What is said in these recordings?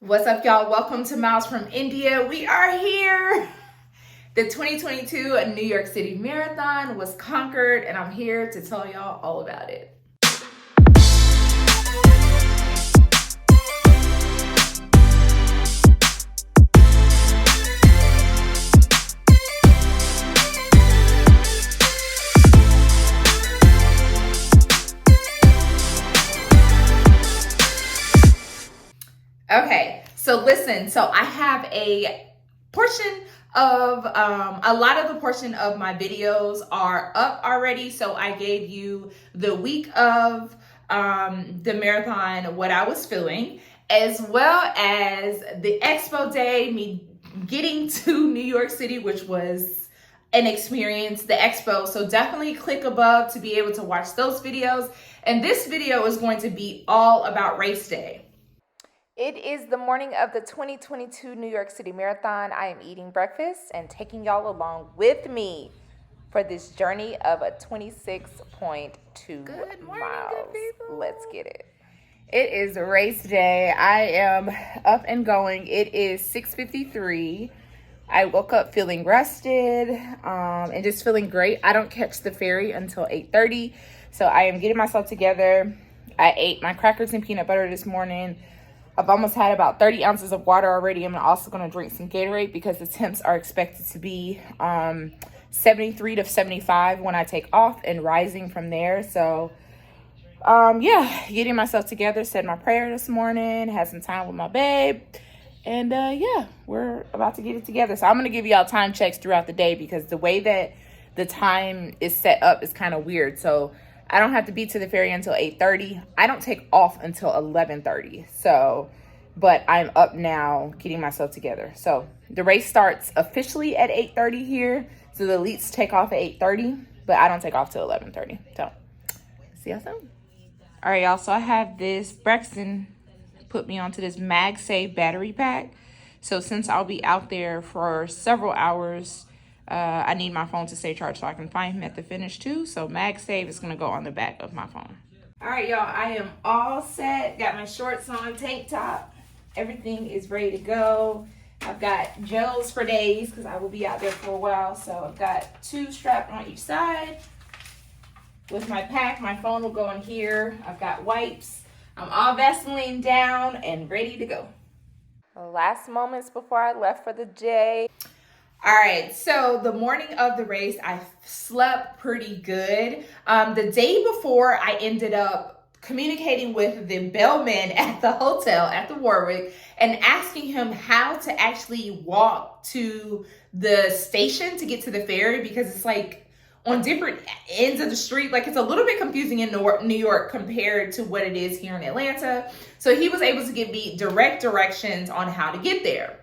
What's up, y'all? Welcome to Miles from India. We are here. The 2022 New York City Marathon was conquered, and I'm here to tell y'all all about it. Okay, so listen, I have a portion of, a lot of the portion of my videos are up already. So I gave you the week of the marathon, what I was feeling, as well as the expo day, me getting to New York City, which was an experience, the expo. So definitely click above to be able to watch those videos. And this video is going to be all about race day. It is the morning of the 2022 New York City Marathon. I am eating breakfast and taking y'all along with me for this journey of a 26.2 miles. Let's get it. It is race day. I am up and going. It is 6:53. I woke up feeling rested and just feeling great. I don't catch the ferry until 8:30, so I am getting myself together. I ate my crackers and peanut butter this morning. I've almost had about 30 ounces of water already. I'm also going to drink some Gatorade because the temps are expected to be 73 to 75 when I take off and rising from there. So, yeah, getting myself together, said my prayer this morning, had some time with my babe. And, yeah, we're about to get it together. So I'm going to give y'all time checks throughout the day because the way that the time is set up is kind of weird. So I don't have to be to the ferry until 8:30. I don't take off until 11:30. So, but I'm up now getting myself together. So the race starts officially at 8:30 here. So the elites take off at 8:30, but I don't take off till 11:30. So see y'all soon. All right, y'all. So I have this, Braxton put me onto this MagSafe battery pack. So since I'll be out there for several hours, I need my phone to stay charged so I can find him at the finish too. So MagSafe is going to go on the back of my phone. All right, y'all, I am all set. Got my shorts on, tank top. Everything is ready to go. I've got gels for days because I will be out there for a while. So I've got 2 strapped on each side. With my pack, my phone will go in here. I've got wipes. I'm all Vaseline down and ready to go. Last moments before I left for the day. All right, so the morning of the race, I slept pretty good. The day before, I ended up communicating with the bellman at the hotel at the Warwick and asking him how to actually walk to the station to get to the ferry because it's like on different ends of the street. Like it's a little bit confusing in New York compared to what it is here in Atlanta. So he was able to give me direct directions on how to get there.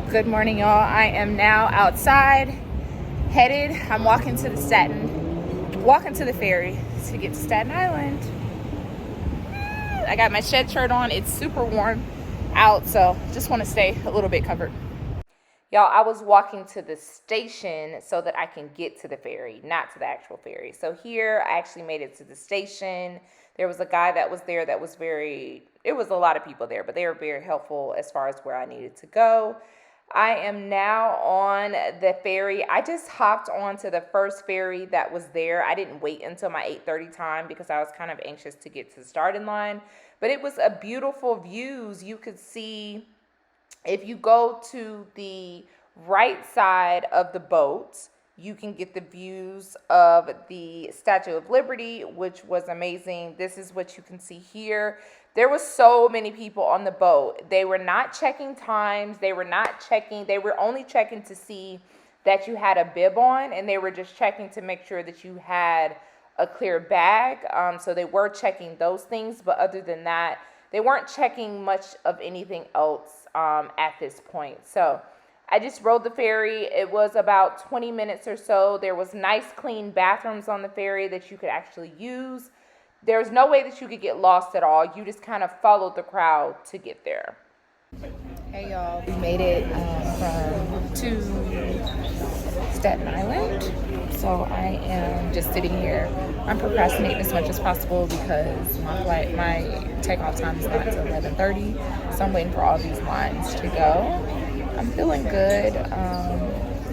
Good morning, y'all. I am now outside, headed. I'm walking to the ferry to get to Staten Island. I got my shed shirt on. It's super warm out, so just want to stay a little bit covered. Y'all, I was walking to the station so that I can get to the ferry, not to the actual ferry. So here, I actually made it to the station. There was a guy that was there that was it was a lot of people there, but they were very helpful as far as where I needed to go. I am now on the ferry. I just hopped onto the first ferry that was there. I didn't wait until my 8:30 time because I was kind of anxious to get to the starting line. But it was a beautiful views. You could see, if you go to the right side of the boat, you can get the views of the Statue of Liberty, which was amazing. This is what you can see here. There were so many people on the boat. They were not checking times. They were only checking to see that you had a bib on, and they were just checking to make sure that you had a clear bag. So they were checking those things, but other than that, they weren't checking much of anything else at this point. So I just rode the ferry. It was about 20 minutes or so. There was nice, clean bathrooms on the ferry that you could actually use. There's no way that you could get lost at all. You just kind of followed the crowd to get there. Hey y'all, we made it to Staten Island. So I am just sitting here. I'm procrastinating as much as possible because my takeoff time is not until 11:30. So I'm waiting for all these lines to go. I'm feeling good.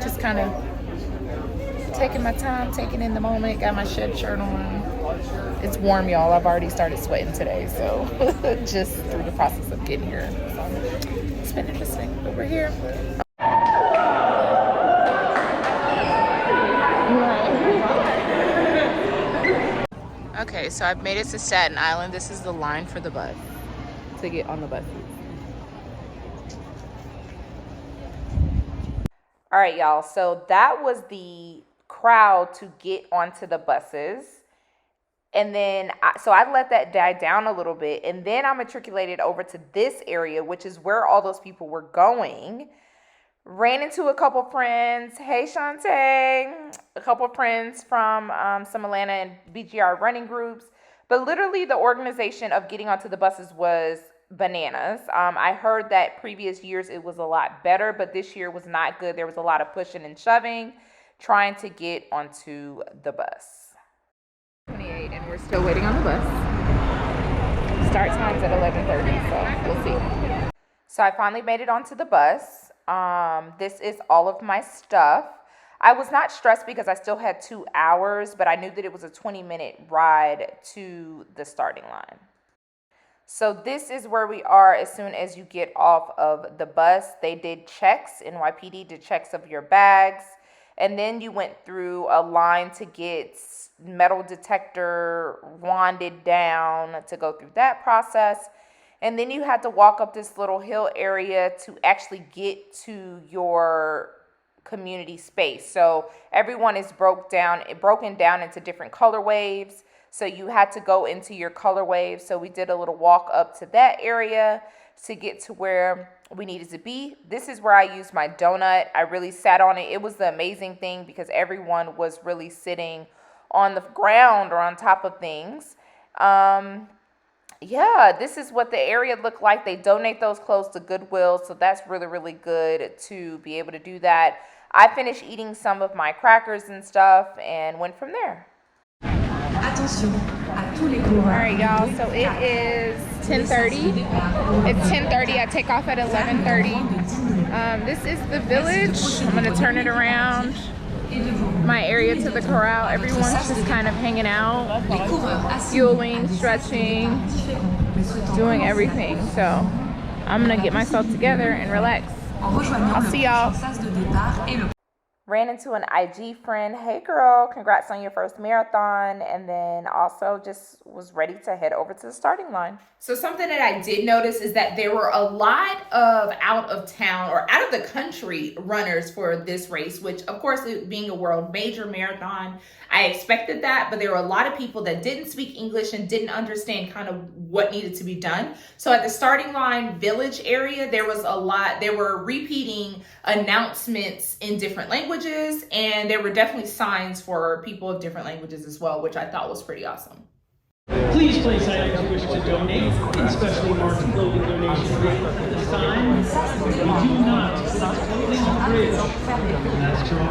Just kind of taking my time, taking in the moment. Got my shed shirt on. It's warm, y'all. I've already started sweating today, so just through the process of getting here. So it's been interesting, but we're here. Okay, so I've made it to Staten Island. This is the line for the bus to get on the bus. All right, y'all. So that was the crowd to get onto the buses. And then, so I let that die down a little bit. And then I matriculated over to this area, which is where all those people were going. Ran into a couple friends. Hey, Shantae. A couple friends from some Atlanta and BGR running groups. But literally the organization of getting onto the buses was bananas. I heard that previous years it was a lot better, but this year was not good. There was a lot of pushing and shoving trying to get onto the bus. 28 and we're still waiting on the bus. Start time's at 11:30, so we'll see. So I finally made it onto the bus. This is all of my stuff. I was not stressed because I still had 2 hours, but I knew that it was a 20-minute ride to the starting line. So this is where we are as soon as you get off of the bus. They did checks, NYPD did checks of your bags, and then you went through a line to get metal detector wanded down to go through that process. And then you had to walk up this little hill area to actually get to your community space. So everyone is broken down into different color waves. So you had to go into your color wave. So we did a little walk up to that area to get to where we needed to be. This is where I used my donut. I really sat on it. It was the amazing thing because everyone was really sitting on the ground or on top of things. Yeah, this is what the area looked like. They donate those clothes to Goodwill, so that's really, really good to be able to do that. I finished eating some of my crackers and stuff and went from there. Alright, y'all, so it is 10:30. It's 10:30. I take off at 11:30. This is the village. I'm going to turn it around. My area to the corral. Everyone's just kind of hanging out, fueling, stretching, doing everything. So I'm gonna get myself together and relax. I'll see y'all. Ran into an IG friend. Hey girl, congrats on your first marathon. And then also just was ready to head over to the starting line. So something that I did notice is that there were a lot of out of town or out of the country runners for this race, which of course, it being a world major marathon, I expected that, but there were a lot of people that didn't speak English and didn't understand kind of what needed to be done. So at the starting line village area, there were repeating announcements in different languages, and there were definitely signs for people of different languages as well, which I thought was pretty awesome. Please place items you wish to donate in specially marked clothing donation bin at this time. We do not stop clothing the bridge. That's true.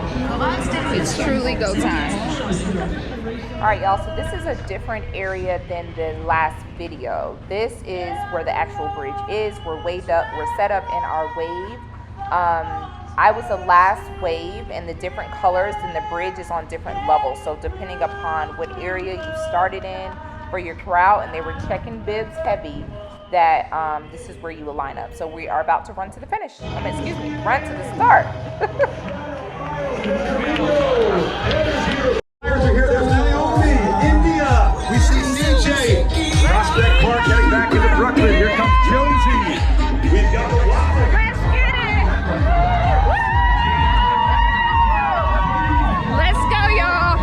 It's truly go time. All right, y'all, so this is a different area than the last video. This is where the actual bridge is. We're set up in our wave. I was the last wave, and the different colors and the bridge is on different levels. So depending upon what area you started in for your corral, and they were checking bibs heavy, that this is where you will line up. So we are about to run to the finish. Run to the start. Players are here. There's Naomi, India. We see CJ. Prospect Park heading back into Brooklyn. Here comes Josie. We've got the Wild. Let's get it. Woo! Let's go, y'all.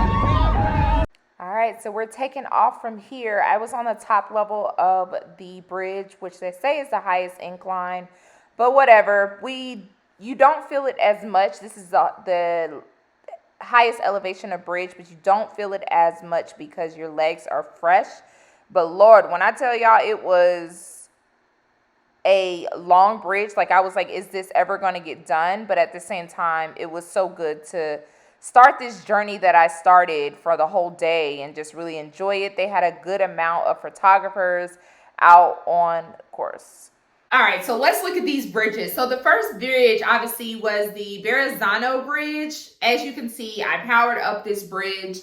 All right, so we're taking off from here. I was on the top level of the bridge, which they say is the highest incline, but whatever. You don't feel it as much. This is the highest elevation of bridge, but you don't feel it as much because your legs are fresh. But Lord, when I tell y'all, it was a long bridge. Like, I was like, is this ever going to get done? But at the same time, it was so good to start this journey that I started for the whole day and just really enjoy it. They had a good amount of photographers out on course. All right, so let's look at these bridges. So the first bridge obviously was the Verrazano Bridge. As you can see, I powered up this bridge.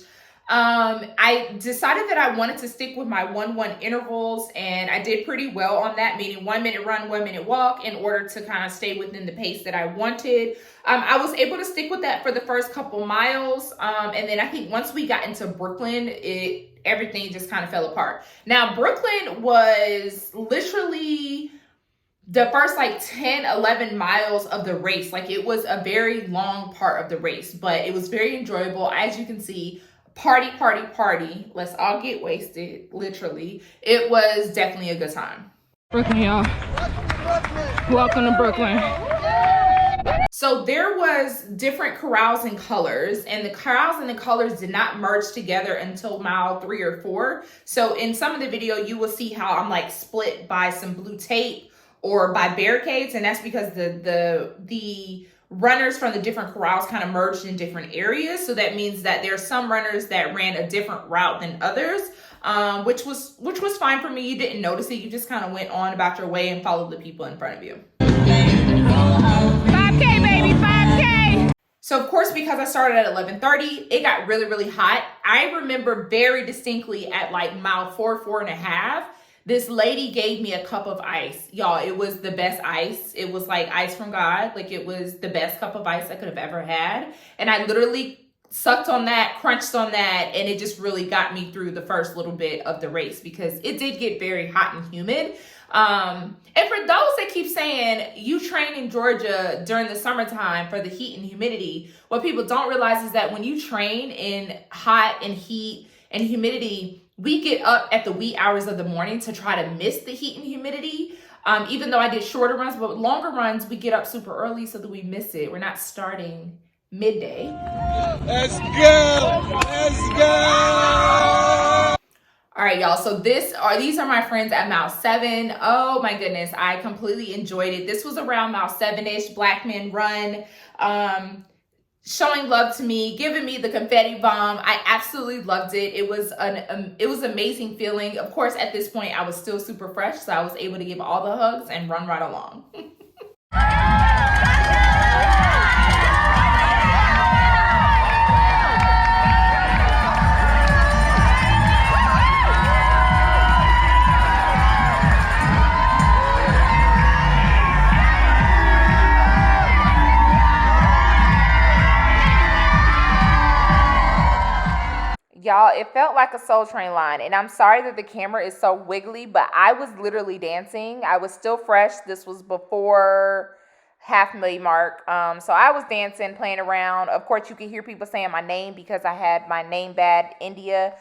I decided that I wanted to stick with my 1-1 intervals, and I did pretty well on that, meaning 1 minute run, 1 minute walk, in order to kind of stay within the pace that I wanted. I was able to stick with that for the first couple miles, and then I think once we got into Brooklyn, everything just kind of fell apart. Now, Brooklyn was literally the first like 10, 11 miles of the race. Like, it was a very long part of the race, but it was very enjoyable. As you can see, party, party, party. Let's all get wasted, literally. It was definitely a good time. Brooklyn, y'all. Welcome to Brooklyn. So there was different corrals and colors, and the corrals and the colors did not merge together until mile 3 or 4. So in some of the video, you will see how I'm like split by some blue tape or by barricades, and that's because the runners from the different corrals kind of merged in different areas. So that means that there are some runners that ran a different route than others, which was fine for me. You didn't notice it. You just kind of went on about your way and followed the people in front of you. 5K, baby, 5K. So of course, because I started at 11:30, it got really, really hot. I remember very distinctly at like mile 4, 4.5, this lady gave me a cup of ice. Y'all, it was the best ice. It was like ice from God. Like, it was the best cup of ice I could have ever had. And I literally sucked on that, crunched on that, and it just really got me through the first little bit of the race, because it did get very hot and humid. And for those that keep saying you train in Georgia during the summertime for the heat and humidity, what people don't realize is that when you train in hot and heat and humidity, we get up at the wee hours of the morning to try to miss the heat and humidity. Even though I did shorter runs, but longer runs, we get up super early so that we miss it. We're not starting midday. Let's go! Let's go! All right, y'all. So these are my friends at mile 7. Oh my goodness, I completely enjoyed it. This was around mile 7-ish. Black Men Run. Showing love to me, giving me the confetti bomb. I absolutely loved it. It was an amazing feeling. Of course, at this point, I was still super fresh, so I was able to give all the hugs and run right along. Y'all, it felt like a Soul Train line, and I'm sorry that the camera is so wiggly, but I was literally dancing. I was still fresh. This was before half-million mark. So I was dancing, playing around. Of course, you could hear people saying my name because I had my name badge, India,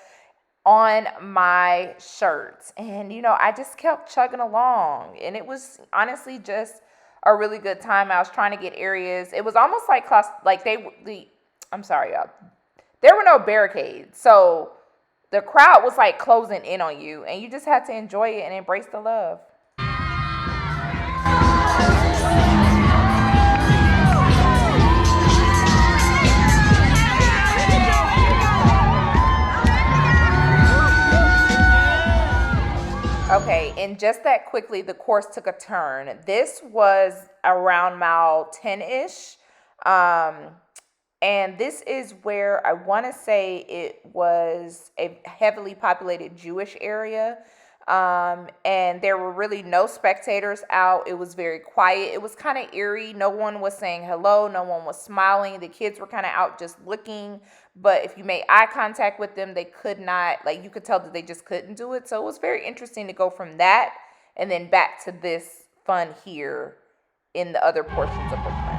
on my shirt. And, you know, I just kept chugging along, and it was honestly just a really good time. I was trying to get areas. It was almost like I'm sorry, y'all. There were no barricades, so the crowd was like closing in on you, and you just had to enjoy it and embrace the love. Okay, and just that quickly, the course took a turn. This was around mile 10-ish. And this is where I want to say it was a heavily populated Jewish area. And there were really no spectators out. It was very quiet. It was kind of eerie. No one was saying hello. No one was smiling. The kids were kind of out just looking. But if you made eye contact with them, they could not, like, you could tell that they just couldn't do it. So it was very interesting to go from that and then back to this fun here in the other portions of the plan.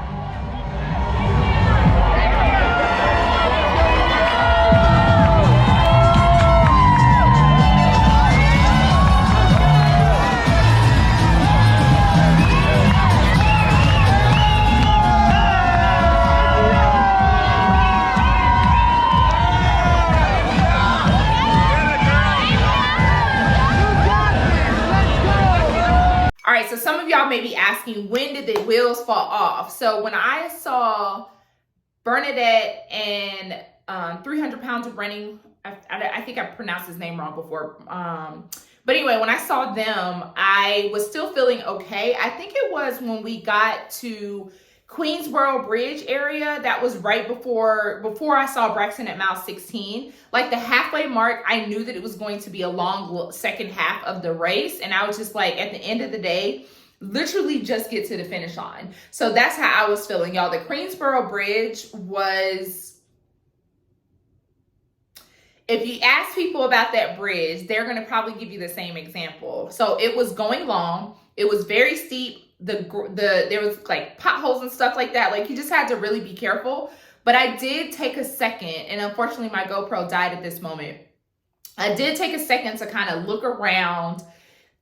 So some of y'all may be asking, when did the wheels fall off? So when I saw Bernadette and 300 pounds of running, I think I pronounced his name wrong before. But anyway, when I saw them, I was still feeling okay. I think it was when we got to Queensboro Bridge area. That was right before I saw Braxton at mile 16. Like the halfway mark, I knew that it was going to be a long second half of the race. And I was just like, at the end of the day, literally just get to the finish line. So that's how I was feeling, y'all. The Queensboro Bridge was... If you ask people about that bridge, they're going to probably give you the same example. So it was going long. It was very steep. There was like potholes and stuff like that. Like you just had to really be careful. But I did take a second, and unfortunately my GoPro died at this moment. I did take a second to kind of look around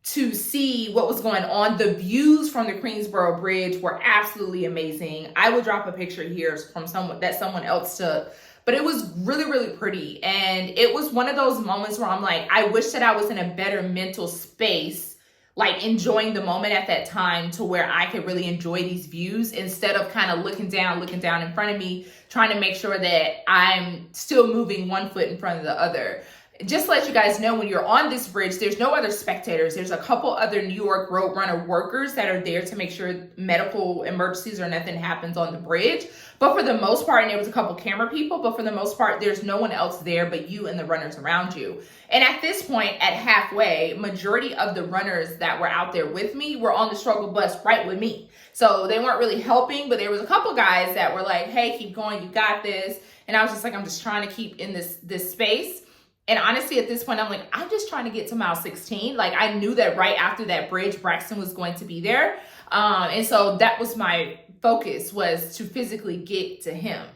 to see what was going on. The views from the Queensboro Bridge were absolutely amazing. I will drop a picture here from someone else took. But it was really, really pretty. And it was one of those moments where I'm like, I wish that I was in a better mental space, like enjoying the moment at that time to where I could really enjoy these views instead of kind of looking down in front of me, trying to make sure that I'm still moving one foot in front of the other. Just to let you guys know, when you're on this bridge, there's no other spectators. There's a couple other New York Roadrunner workers that are there to make sure medical emergencies or nothing happens on the bridge. But for the most part, and there was a couple camera people, but for the most part, there's no one else there but you and the runners around you. And at this point, at halfway, majority of the runners that were out there with me were on the struggle bus right with me. So they weren't really helping, but there was a couple guys that were like, hey, keep going, you got this. And I was just like, I'm just trying to keep in this space. And honestly, at this point, I'm like, I'm just trying to get to mile 16. Like, I knew that right after that bridge, Braxton was going to be there. And so that was my focus, was to physically get to him.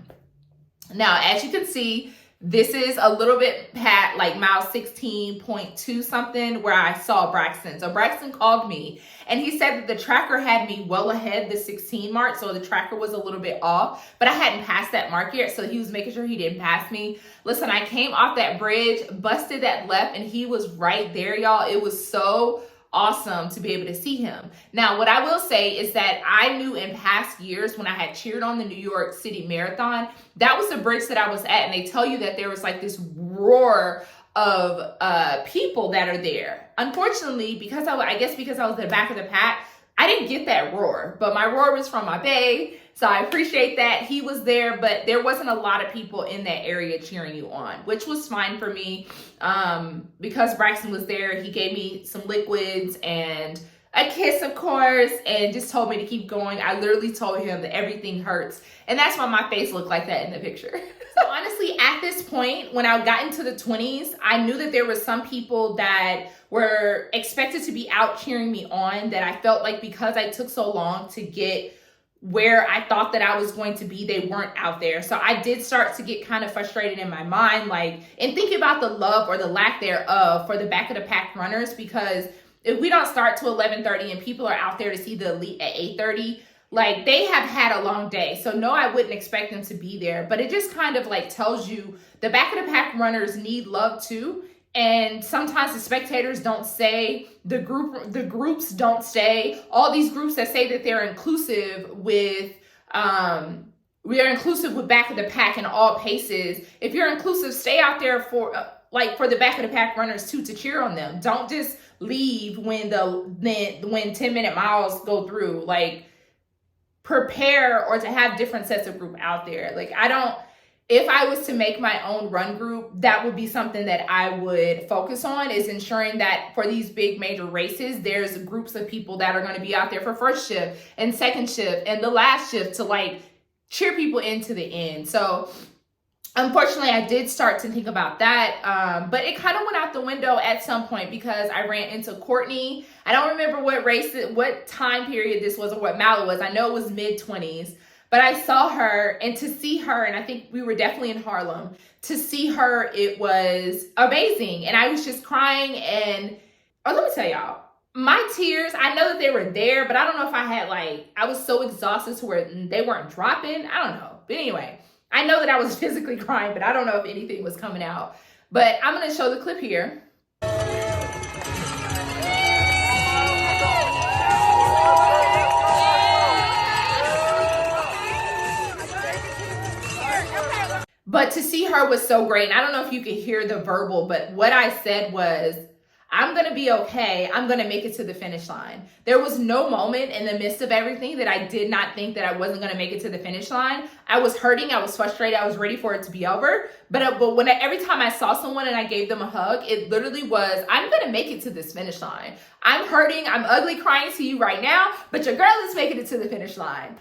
Now, as you can see, this is a little bit past like mile 16.2 something where I saw Braxton. So Braxton called me and he said that the tracker had me well ahead the 16 mark. So the tracker was a little bit off, but I hadn't passed that mark yet. So he was making sure he didn't pass me. Listen, I came off that bridge, busted that left, and he was right there, y'all. It was so awesome to be able to see him. Now, what I will say is that I knew in past years when I had cheered on the New York City Marathon, that was the bridge that I was at. And they tell you that there was like this roar of people that are there. Unfortunately, because I guess because I was in the back of the pack, I didn't get that roar, but my roar was from my bae. So I appreciate that he was there, but there wasn't a lot of people in that area cheering you on, which was fine for me. Because Braxton was there, he gave me some liquids and a kiss, of course, and just told me to keep going. I literally told him that everything hurts. And that's why my face looked like that in the picture. So honestly, at this point, when I got into the 20s, I knew that there were some people that were expected to be out cheering me on, that I felt like because I took so long to get where I thought that I was going to be, they weren't out there. So I did start to get kind of frustrated in my mind, like, and think about the love or the lack thereof for the back of the pack runners, because if we don't start to 11:30 and people are out there to see the elite at 8:30, like, they have had a long day. So no, I wouldn't expect them to be there, but it just kind of like tells you the back of the pack runners need love too. And sometimes the spectators don't stay, the groups don't stay. All these groups that say that they're inclusive with, we are inclusive with back of the pack in all paces. If you're inclusive, stay out there for the back of the pack runners too, to cheer on them. Don't just leave when 10-minute miles go through. Like, prepare or to have different sets of group out there. Like, if I was to make my own run group, that would be something that I would focus on, is ensuring that for these big major races, there's groups of people that are going to be out there for first shift and second shift and the last shift to like cheer people into the end. So unfortunately, I did start to think about that, but it kind of went out the window at some point because I ran into Courtney. I don't remember what time period this was or what mile it was. I know it was mid-20s. But I saw her, and to see her, and I think we were definitely in Harlem, to see her, it was amazing. And I was just crying, and let me tell y'all, my tears, I know that they were there, but I don't know if I was so exhausted to where they weren't dropping. I don't know. But anyway, I know that I was physically crying, but I don't know if anything was coming out. But I'm going to show the clip here. But to see her was so great. And I don't know if you could hear the verbal, but what I said was, I'm going to be okay. I'm going to make it to the finish line. There was no moment in the midst of everything that I did not think that I wasn't going to make it to the finish line. I was hurting. I was frustrated. I was ready for it to be over. But every time I saw someone and I gave them a hug, it literally was, I'm going to make it to this finish line. I'm hurting. I'm ugly crying to you right now, but your girl is making it to the finish line.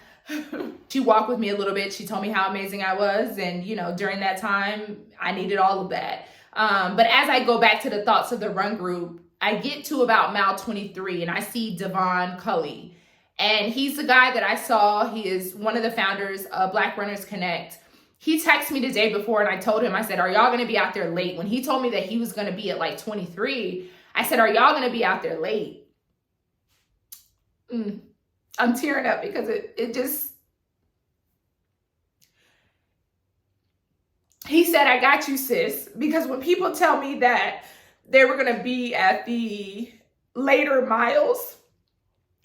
She walked with me a little bit. She told me how amazing I was. And, during that time, I needed all of that. But as I go back to the thoughts of the run group, I get to about mile 23 and I see Devon Cully. And he's the guy that I saw. He is one of the founders of Black Runners Connect. He texted me the day before and I told him, I said, are y'all going to be out there late? When he told me that he was going to be at like 23, I said, are y'all going to be out there late? I'm tearing up because it just... He said, I got you, sis, because when people tell me that they were going to be at the later miles,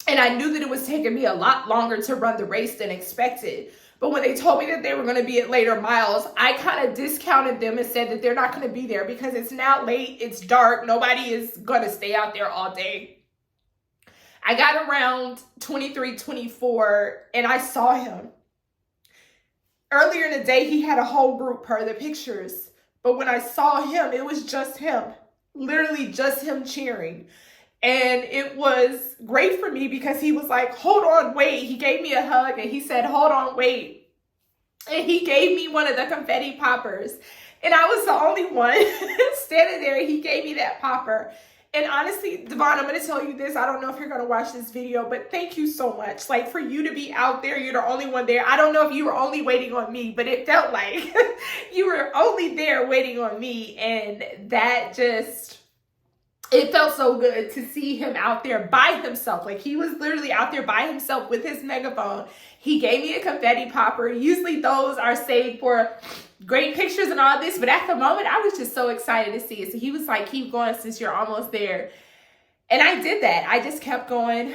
and I knew that it was taking me a lot longer to run the race than expected, but when they told me that they were going to be at later miles, I kind of discounted them and said that they're not going to be there because it's now late, it's dark, nobody is going to stay out there all day. I got around 23, 24, and I saw him. Earlier in the day, he had a whole group per the pictures. But when I saw him, it was just him. Literally just him cheering. And it was great for me because he was like, hold on, wait. He gave me a hug and he said, hold on, wait. And he gave me one of the confetti poppers. And I was the only one standing there. He gave me that popper. And honestly, Devon, I'm going to tell you this. I don't know if you're going to watch this video, but thank you so much. Like, for you to be out there, you're the only one there. I don't know if you were only waiting on me, but it felt like you were only there waiting on me. And that just, it felt so good to see him out there by himself. Like, he was literally out there by himself with his megaphone. He gave me a confetti popper. Usually those are saved for great pictures and all this, but at the moment I was just so excited to see it. So he was like, keep going since you're almost there. And I did that. I just kept going.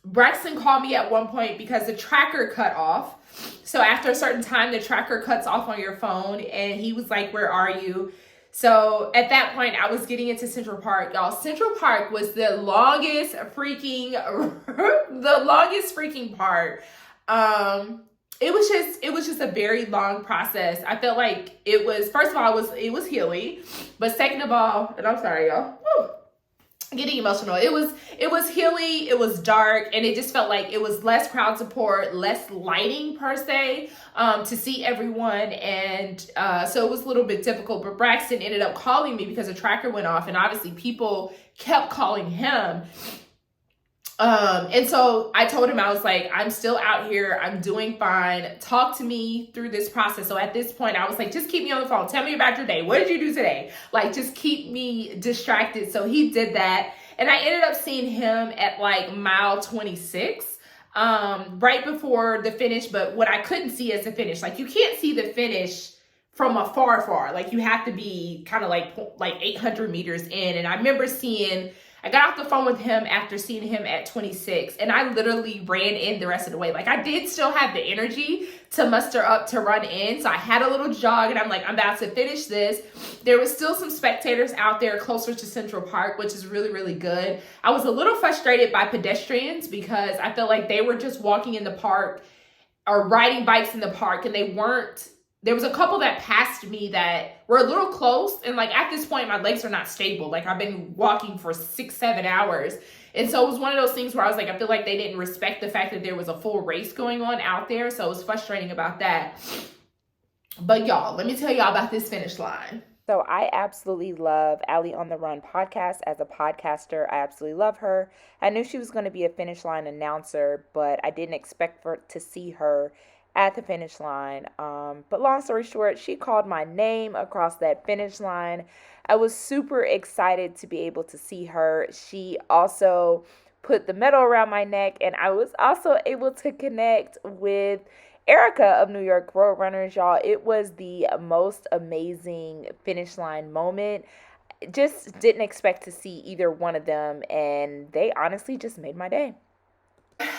Braxton called me at one point because the tracker cut off. So after a certain time, the tracker cuts off on your phone, and he was like, where are you? So at that point, I was getting into Central Park. Y'all, Central Park was the longest freaking part. It was just a very long process. I felt like it was, first of all, it was hilly, but second of all, and I'm sorry, y'all, getting emotional. It was hilly, it was dark, and it just felt like it was less crowd support, less lighting per se, to see everyone. And so it was a little bit difficult, but Braxton ended up calling me because the tracker went off, and obviously people kept calling him. And so I told him, I was like, I'm still out here. I'm doing fine. Talk to me through this process. So at this point, I was like, just keep me on the phone. Tell me about your day. What did you do today? Like, just keep me distracted. So he did that. And I ended up seeing him at like mile 26, right before the finish. But what I couldn't see is the finish. Like, you can't see the finish from afar. Like, you have to be kind of like 800 meters in. And I remember I got off the phone with him after seeing him at 26, and I literally ran in the rest of the way. Like, I did still have the energy to muster up to run in. So I had a little jog, and I'm like, I'm about to finish this. There was still some spectators out there closer to Central Park, which is really, really good. I was a little frustrated by pedestrians because I felt like they were just walking in the park or riding bikes in the park, and there was a couple that passed me that were a little close. And like, at this point, my legs are not stable. Like, I've been walking for 6-7 hours. And so it was one of those things where I was like, I feel like they didn't respect the fact that there was a full race going on out there. So it was frustrating about that. But y'all, let me tell y'all about this finish line. So I absolutely love Allie on the Run podcast. As a podcaster, I absolutely love her. I knew she was going to be a finish line announcer, but I didn't expect to see her at the finish line. But long story short, she called my name across that finish line. I was super excited to be able to see her. She also put the medal around my neck, and I was also able to connect with Erica of New York Road Runners, y'all. It was the most amazing finish line moment. Just didn't expect to see either one of them, and they honestly just made my day.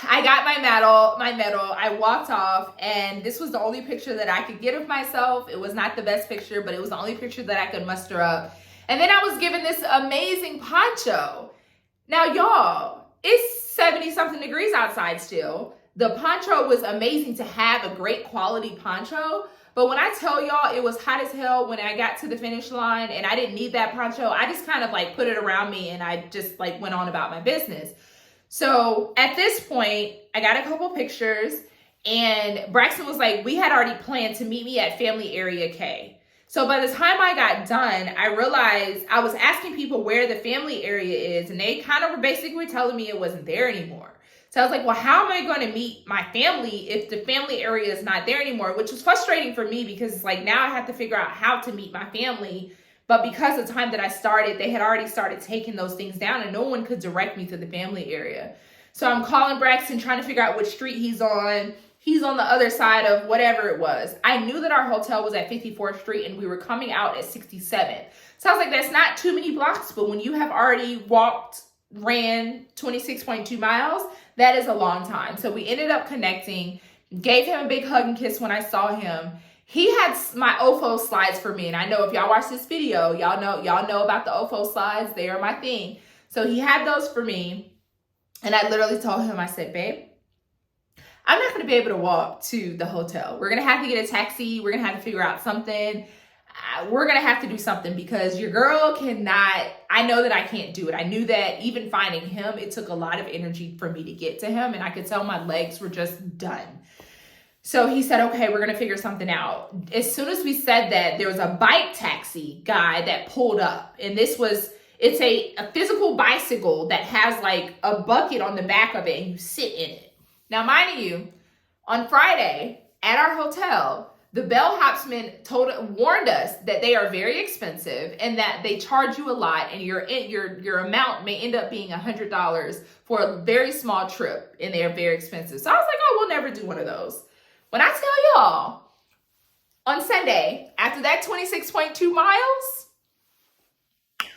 I got my medal. I walked off, and this was the only picture that I could get of myself. It was not the best picture, but it was the only picture that I could muster up. And then I was given this amazing poncho. Now, y'all, it's 70 something degrees outside still. The poncho was amazing to have, a great quality poncho. But when I tell y'all it was hot as hell when I got to the finish line and I didn't need that poncho, I just kind of like put it around me and I just like went on about my business. So at this point, I got a couple pictures and Braxton was like, we had already planned to meet me at Family Area K. So by the time I got done, I realized I was asking people where the family area is, and they kind of were basically telling me it wasn't there anymore. So I was like, well, how am I going to meet my family if the family area is not there anymore? Which was frustrating for me because it's like now I have to figure out how to meet my family. But because of the time that I started, they had already started taking those things down and no one could direct me to the family area. So I'm calling Braxton, trying to figure out which street he's on. He's on the other side of whatever it was. I knew that our hotel was at 54th Street and we were coming out at 67th. So I was like, that's not too many blocks, but when you have already ran 26.2 miles, that is a long time. So we ended up connecting, gave him a big hug and kiss when I saw him. He had my OFO slides for me. And I know if y'all watch this video, y'all know about the OFO slides. They are my thing. So he had those for me. And I literally told him, I said, babe, I'm not going to be able to walk to the hotel. We're going to have to get a taxi. We're going to have to figure out something. We're going to have to do something because your girl cannot, I know that I can't do it. I knew that even finding him, it took a lot of energy for me to get to him. And I could tell my legs were just done. So he said, okay, we're going to figure something out. As soon as we said that, there was a bike taxi guy that pulled up. And it's a physical bicycle that has like a bucket on the back of it and you sit in it. Now, mind you, on Friday at our hotel, the bellhopsman warned us that they are very expensive and that they charge you a lot and your amount may end up being $100 for a very small trip and they are very expensive. So I was like, oh, we'll never do one of those. When I tell y'all, on Sunday, after that 26.2 miles,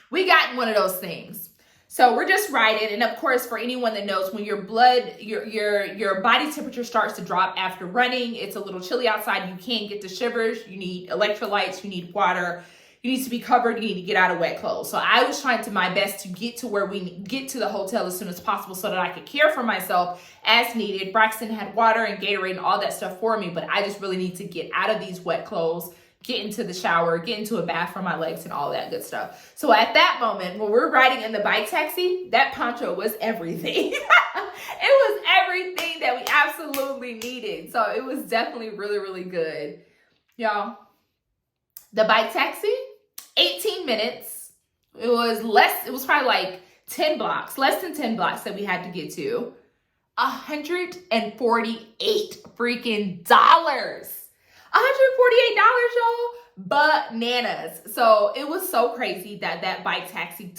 we got one of those things. So we're just riding. And of course, for anyone that knows, when your body temperature starts to drop after running, it's a little chilly outside. You can't get the shivers. You need electrolytes. You need water. You need to be covered. You need to get out of wet clothes. So I was trying to my best to get to where we get to the hotel as soon as possible so that I could care for myself as needed. Braxton had water and Gatorade and all that stuff for me, but I just really need to get out of these wet clothes, get into the shower, get into a bath for my legs and all that good stuff. So at that moment, when we're riding in the bike taxi, that poncho was everything. It was everything that we absolutely needed. So it was definitely really, really good. Y'all, the bike taxi, 18 minutes. It was probably like 10 blocks, less than 10 blocks that we had to get to. $148 freaking dollars. $148, y'all. Bananas. So it was so crazy that bike taxi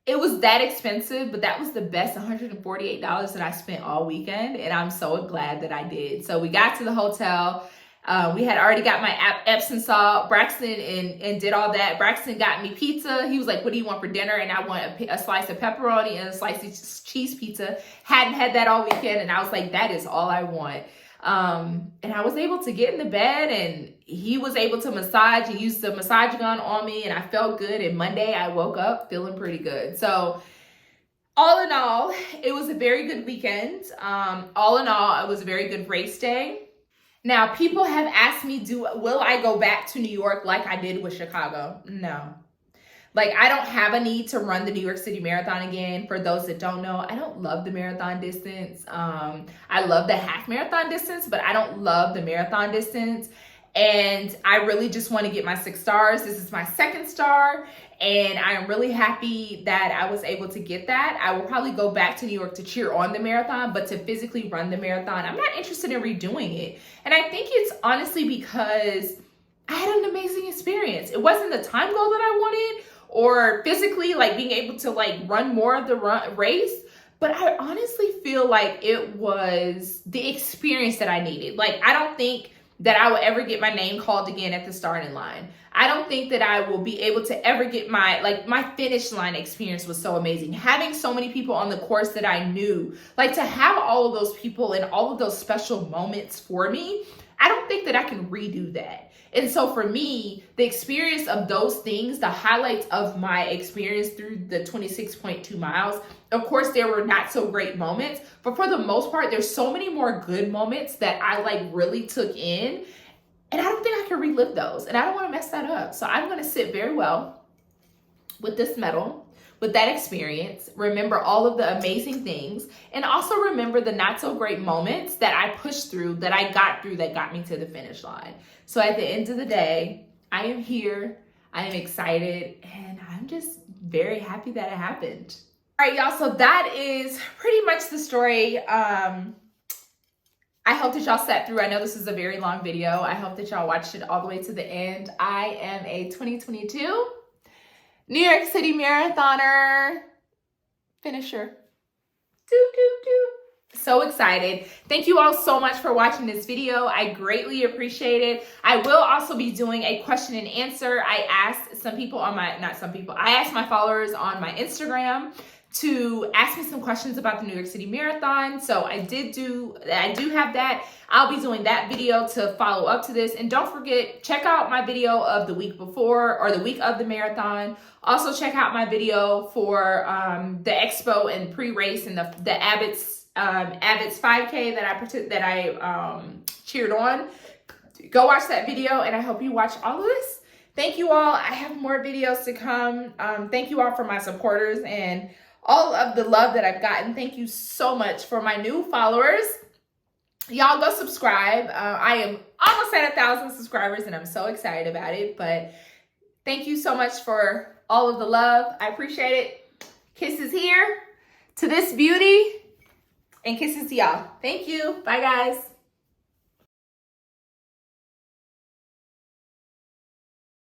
it was that expensive, but that was the best $148 that I spent all weekend. And I'm so glad that I did. So we got to the hotel. We had already got my Epsom salt. Braxton and did all that. Braxton got me pizza. He was like, what do you want for dinner? And I want a slice of pepperoni and a slice of cheese pizza. Hadn't had that all weekend. And I was like, that is all I want. And I was able to get in the bed and he was able to massage and use the massage gun on me and I felt good. And Monday I woke up feeling pretty good. So all in all, it was a very good weekend. All in all, it was a very good race day. Now, people have asked me, will I go back to New York like I did with Chicago? No. Like, I don't have a need to run the New York City Marathon again. For those that don't know, I don't love the marathon distance. I love the half marathon distance, but I don't love the marathon distance. And I really just want to get my 6 stars. This is my 2nd star. And I am really happy that I was able to get that. I will probably go back to New York to cheer on the marathon, but to physically run the marathon, I'm not interested in redoing it. And I think it's honestly because I had an amazing experience. It wasn't the time goal that I wanted, or physically like being able to like run more of the race. But I honestly feel like it was the experience that I needed. Like, I don't think that I will ever get my name called again at the starting line. I don't think that I will be able to ever get my finish line experience was so amazing. Having so many people on the course that I knew, like to have all of those people and all of those special moments for me, I don't think that I can redo that. And so for me, the experience of those things, the highlights of my experience through the 26.2 miles, of course, there were not so great moments, but for the most part, there's so many more good moments that I like really took in. And I don't think I can relive those. And I don't want to mess that up. So I'm going to sit very well with this medal, with that experience, remember all of the amazing things, and also remember the not so great moments that I pushed through, that I got through, that got me to the finish line. So at the end of the day, I am here, I am excited, and I'm just very happy that it happened. All right, y'all, so that is pretty much the story. I hope that y'all sat through. I know this is a very long video. I hope that y'all watched it all the way to the end. I am a 2022 New York City marathoner finisher. So excited. Thank you all so much for watching this video. I greatly appreciate it. I will also be doing a question and answer. I asked I asked my followers on my Instagram to ask me some questions about the New York City Marathon. So I do have that. I'll be doing that video to follow up to this. And don't forget, check out my video of the week before or the week of the marathon. Also check out my video for the expo and pre-race and the Abbott's 5K that I cheered on. Go watch that video, and I hope you watch all of this. Thank you all. I have more videos to come. Thank you all for my supporters and all of the love that I've gotten. Thank you so much. For my new followers, y'all go subscribe. I am almost at 1,000 subscribers, and I'm so excited about it. But thank you so much for all of the love. I appreciate it. Kisses here to this beauty, and kisses to y'all. Thank you. Bye, guys.